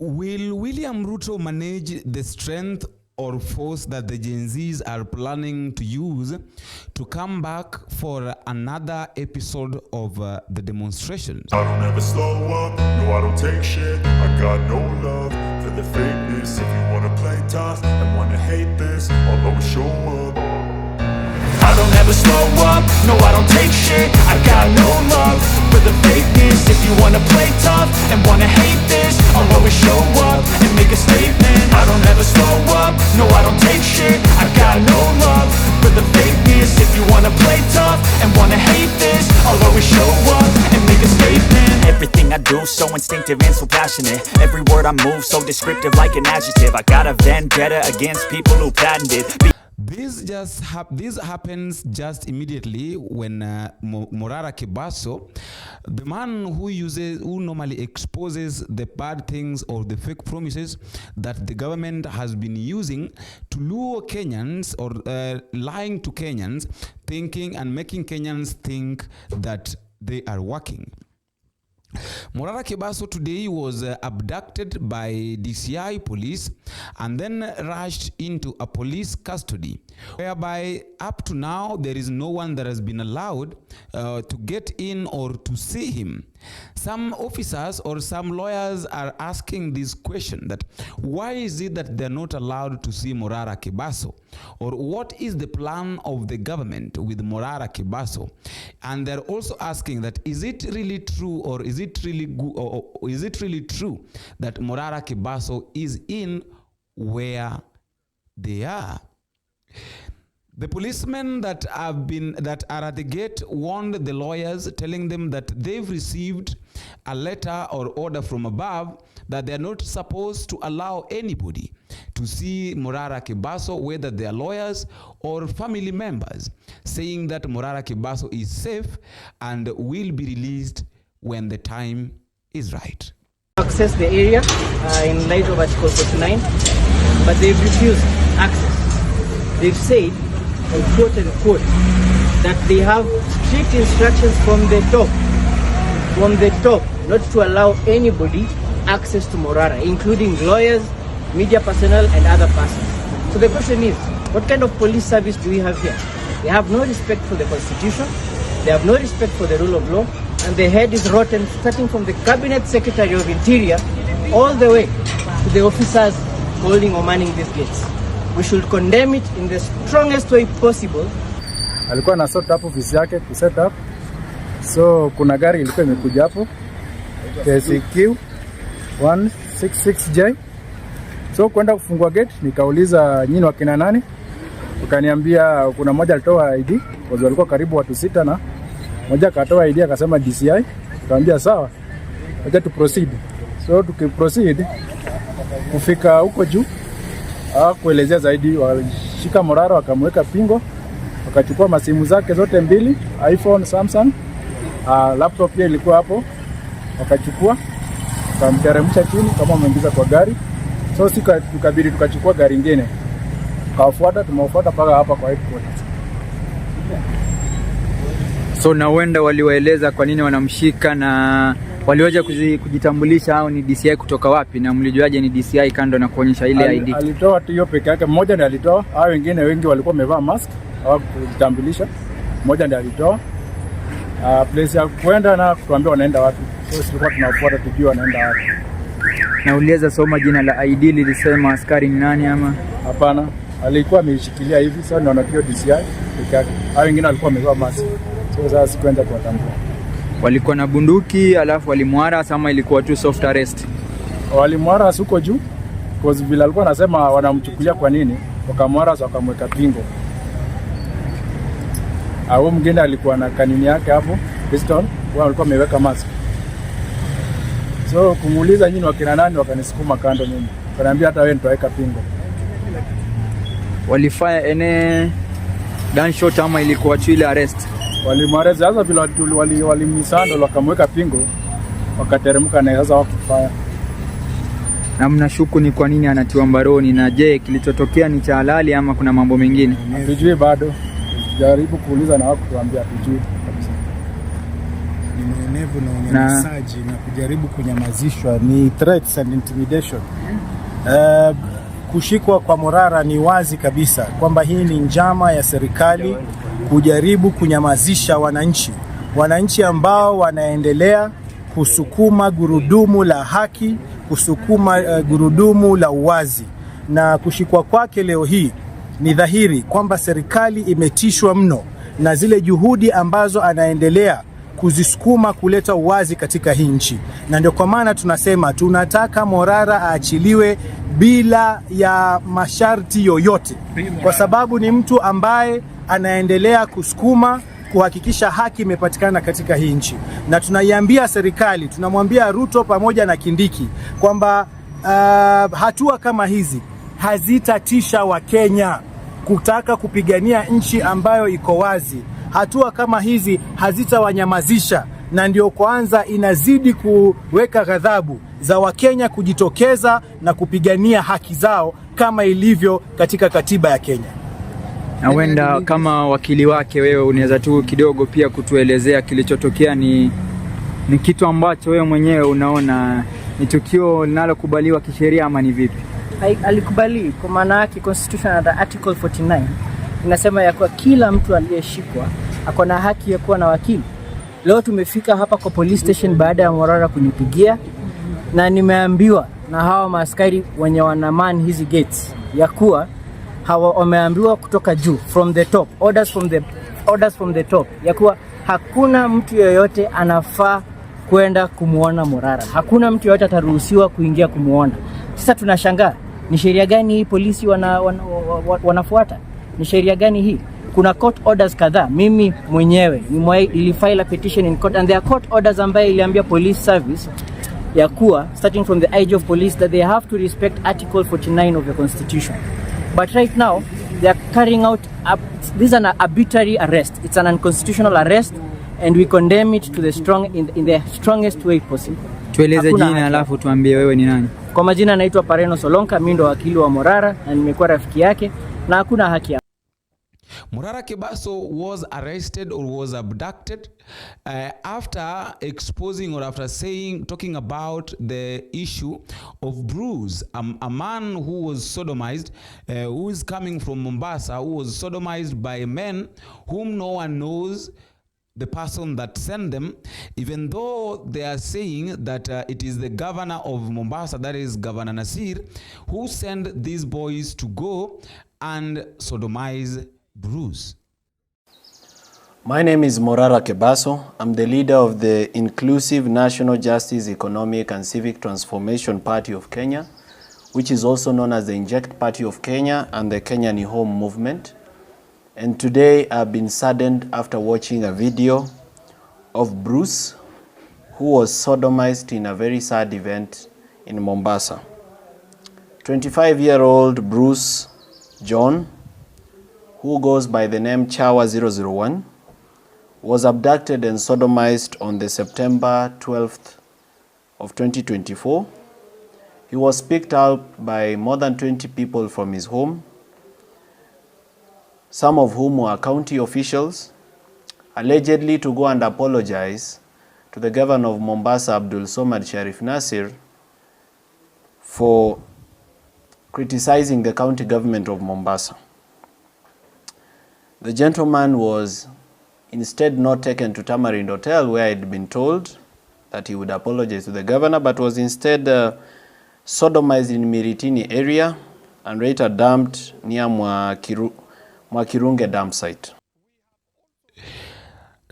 Will William Ruto manage the strength or force that the Gen Zs are planning to use to come back for another episode of the demonstrations? I don't ever slow up, no I don't take shit. I got no love for the fakeness. If you wanna play tough and wanna hate this, I'll always show up. I don't ever slow up, no I don't take shit. I got no love for the fakeness. If you wanna play tough and wanna hate this, I'll always show up and make a statement. I don't ever slow up, no I don't take shit. I got no love for the fakeness. If you wanna play tough and wanna hate this, I'll always show up and make a statement. Everything I do so instinctive and so passionate. Every word I move so descriptive like an adjective. I got a vendetta against people who patented This happens just immediately when Morara Kebaso, the man who normally exposes the bad things or the fake promises that the government has been using to lure Kenyans or lying to Kenyans, thinking and making Kenyans think that they are working. Morara Kebaso today was abducted by DCI police and then rushed into a police custody, whereby up to now there is no one that has been allowed to get in or to see him. Some officers or some lawyers are asking this question, that why is it that they're not allowed to see Morara Kebaso, or what is the plan of the government with Morara Kebaso? And they're also asking that is it really true, or is it really good, or is it really true that Morara Kebaso is in where they are? The policemen that are at the gate warned the lawyers, telling them that they've received a letter or order from above that they're not supposed to allow anybody to see Morara Kebaso, whether they are lawyers or family members, saying that Morara Kebaso is safe and will be released when the time is right. Access the area in light of Article 49, but they've refused access. They've said, and quote unquote, that they have strict instructions from the top, not to allow anybody access to Morara, including lawyers, media personnel, and other persons. So the question is, what kind of police service do we have here? They have no respect for the Constitution, they have no respect for the rule of law, and the head is rotten, starting from the Cabinet Secretary of Interior all the way to the officers holding or manning these gates. We should condemn it in the strongest way possible. Alikuwa na sort up office yake ku set up. So kuna gari ilikuwa imekuja hapo KCQ 166J. So kwenda kufungua gate nikauliza nyinyi wakina nani? Ukaniambia kuna mmoja alitoa ID, kwa walikuwa karibu watu 6 na mmoja akatoa ID akasema DCI. Nikamwambia sawa, acha tu proceed. So tukiproceed kufika huko juu, kuelezea zaidi, walishika Morara wakamweka pingo, wakachukua masimu zake zote mbili, iPhone, Samsung, laptop pia ilikuwa hapo, wakachukua wakamteremsha chini kama wameingiza kwa gari. So tukabidi tukachukua gari nyingine, tumewafuata paka hapa kwa headquarters. So na wenda waliwaeleza kwa nini wanamshika na waliweza kujitambulisha hao ni DCI kutoka wapi, na mlijuaje ni DCI kando na kuonyesha ile ID? Alitoa hiyo peke yake, mmoja ndiye alitoa, hao wengine wengi walikuwa wamevaa mask au kujitambulisha. Mmoja ndiye alitoa place ya kwenda na kutuambia wanaenda wapi. So tulikuwa tunafuata tujue wanaenda wapi. Na uliweza soma jina la ID lilisema askari ni nani ama? Hapana, alikuwa ameshikilia hivi, sasa naona hiyo DCI peke yake. Hao wengine walikuwa wamevaa mask. So sasa sikwenda kuwatambua. Walikuwa na bunduki alafu walimwara ama ilikuwa tu soft arrest? Walimwara huko juu, because vile alikuwa anasema wanamchukulia kwa nini, wakamwara wakamweka pingo. Au mwingine alikuwa na kanini yake hapo, pistol, wao walikuwa wameweka mask. So kumuuliza nyinyi wakina nani, wakanisukuma kando mimi. Wakaniambia hata wewe nitaweka pingo. Walifire ene gunshot ama ilikuwa tu ile arrest? Walimwareza sasa vile walimisando wakamweka pingo, wakateremka na sasa wakufanya. Na mnashuku ni kwa nini anatiwa mbaroni, na je kilichotokea ni cha halali ama kuna mambo mengine? Hatujui bado. Jaribu kuuliza na wako tuambia hatujui kabisa. ni maonevu na unyanyasaji na kujaribu kunyamazishwa, ni threats and intimidation. Kushikwa kwa Morara ni wazi kabisa kwamba hii ni njama ya serikali kujaribu kunyamazisha wananchi ambao wanaendelea kusukuma gurudumu la haki, kusukuma gurudumu la uwazi. Na kushikwa kwake leo hii ni dhahiri kwamba serikali imetishwa mno na zile juhudi ambazo anaendelea kuzisukuma kuleta uwazi katika hii nchi. Na ndio kwa maana tunasema tunataka Morara aachiliwe bila ya masharti yoyote, kwa sababu ni mtu ambaye anaendelea kusukuma kuhakikisha haki imepatikana katika hii nchi. Na tunaiambia serikali, tunamwambia Ruto pamoja na Kindiki kwamba hatua kama hizi hazitatisha Wakenya kutaka kupigania nchi ambayo iko wazi. Hatua kama hizi hazitawanyamazisha, na ndio kwanza inazidi kuweka ghadhabu za Wakenya kujitokeza na kupigania haki zao kama ilivyo katika katiba ya Kenya. Na wenda kama wakili wake, wewe unaweza tu kidogo pia kutuelezea kilichotokea ni kitu ambacho wewe mwenyewe unaona ni tukio linalokubaliwa kisheria ama ni vipi? Alikubali kwa maana yake Constitution under Article 49 inasema ya kwa kila mtu aliyeshikwa ako na haki ya kuwa na wakili. Leo tumefika hapa kwa police station baada ya Morara kunipigia, na nimeambiwa na hawa maaskari wenye wanaman hizi gates ya kuwa hawa wameambiwa kutoka juu, from the top, orders from the top, ya kuwa hakuna mtu yoyote anafaa kwenda kumuona Morara. Hakuna mtu yoyote ataruhusiwa kuingia kumuona. Sasa tunashangaa, ni sheria gani hii polisi wanafuata? Ni sheria gani hii? Kuna court orders kadhaa. Mimi mwenyewe nilifile a petition in court, and there are court orders ambaye iliambia police service ya kuwa starting from the IG of police that they have to respect article 49 of the constitution. But right now they are carrying out this is an arbitrary arrest. It's an unconstitutional arrest, and we condemn it to the in the strongest way possible. Tueleze jina alafu tuambie wewe ni nani. Kwa majina naitwa Pareno Solonka, mimi ndo wakili wa Morara na nimekuwa rafiki yake na hakuna haki. Morara Kebaso was arrested or was abducted after exposing or after talking about the issue of Bruce, a man who was sodomized, who is coming from Mombasa, who was sodomized by men whom no one knows the person that sent them, even though they are saying that it is the governor of Mombasa, that is Governor Nasir, who sent these boys to go and sodomize Bruce. My name is Morara Kebaso. I'm the leader of the Inclusive National Justice, Economic and Civic Transformation Party of Kenya, which is also known as the Inject Party of Kenya and the Kenya Ni Home Movement. And today I've been saddened after watching a video of Bruce, who was sodomized in a very sad event in Mombasa. 25-year-old Bruce John, who goes by the name Chawa 001, was abducted and sodomized on the September 12th of 2024. He was picked up by more than 20 people from his home, some of whom were county officials, allegedly to go and apologize to the governor of Mombasa, Abdul Somad Sharif Nasir, for criticizing the county government of Mombasa. The gentleman was instead not taken to Tamarind Hotel, where he'd been told that he would apologize to the governor, but was instead sodomized in Miritini area and later dumped near Mwakirunge dump site.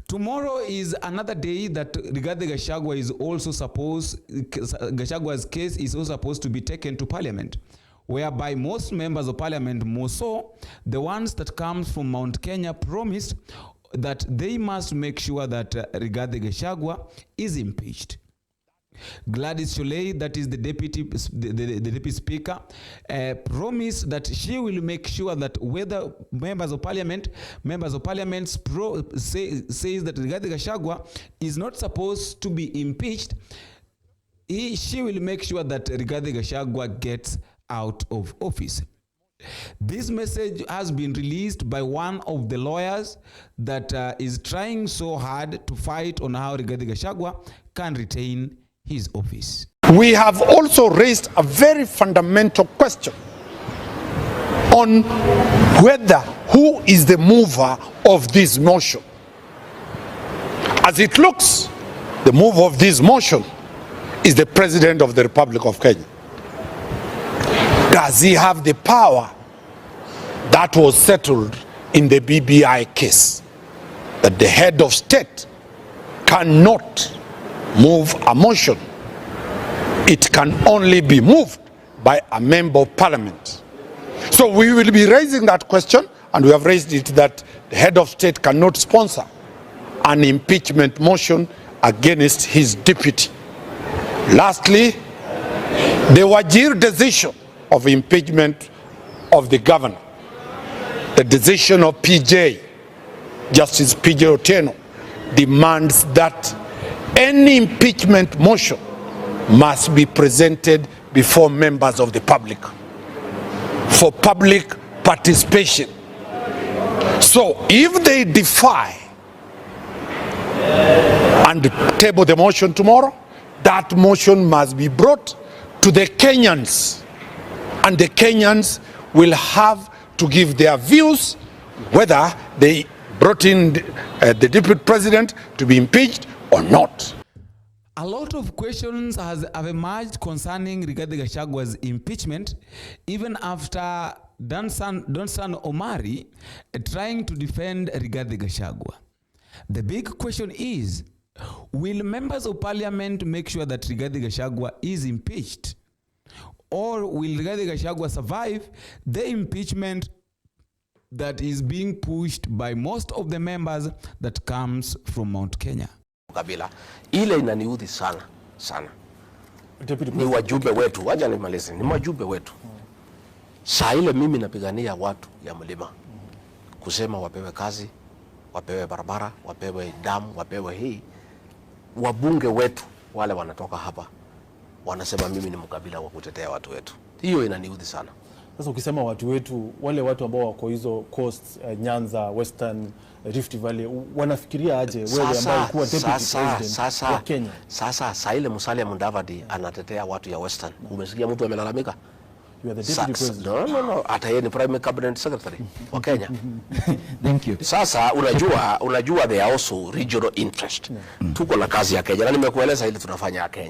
Tomorrow is another day that Rigathi Gachagua is also Gachagua's case is also supposed to be taken to Parliament, whereby most members of Parliament, more so the ones that comes from Mount Kenya, promised that they must make sure that Rigathi Gachagua is impeached. Gladys Sholei, that is the deputy speaker, promised that she will make sure that whether members of parliament says that Rigathi Gachagua is not supposed to be impeached, she will make sure that Rigathi Gachagua gets out of office. This message has been released by one of the lawyers that is trying so hard to fight on how Rigathi Gachagua can retain his office. We have also raised a very fundamental question on who is the mover of this motion. As it looks, the mover of this motion is the President of the Republic of Kenya. Does he have the power that was settled in the BBI case, that the head of state cannot move a motion? It can only be moved by a member of parliament. So we will be raising that question, and we have raised it that the head of state cannot sponsor an impeachment motion against his deputy. Lastly, the Wajir decision of impeachment of the governor, the decision of PJ, Justice PJ Otieno, demands that any impeachment motion must be presented before members of the public for public participation. So if they defy and table the motion tomorrow, that motion must be brought to the Kenyans, and the Kenyans will have to give their views whether they brought in the deputy president to be impeached or not. A lot of questions have emerged concerning Rigathi Gachagua's impeachment, even after Dansan Omari trying to defend Rigathi Gachagua. The big question is, will members of parliament make sure that Rigathi Gachagua is impeached? Or will Rigathi Gachagua survive the impeachment that is being pushed by most of the members that comes from Mount Kenya? Kabila ile inaniudhi sana sana. Ni wajumbe wetu, wacha nimalize, ni wajumbe wetu. Saa ile mimi napigania watu ya mlima kusema wapewe kazi, wapewe barabara, wapewe damu, wapewe hii. Wabunge wetu wale wanatoka hapa wanasema mimi ni mkabila wa kutetea watu wetu. Hiyo inaniudhi sana. Sasa ukisema watu wetu, wale watu ambao wako hizo coast, Nyanza, Western, Rift Valley, wanafikiria aje wewe ambaye kuwa deputy president wa Kenya? Sasa ile Musalia Mudavadi anatetea watu ya Western. Umesikia mtu amelalamika? You are the deputy president. No. Hata yeye ni prime cabinet secretary wa Kenya. Thank you. Sasa unajua they are also regional interest. Tuko na kazi ya Kenya. Na nimekueleza ile tunafanya ya Kenya.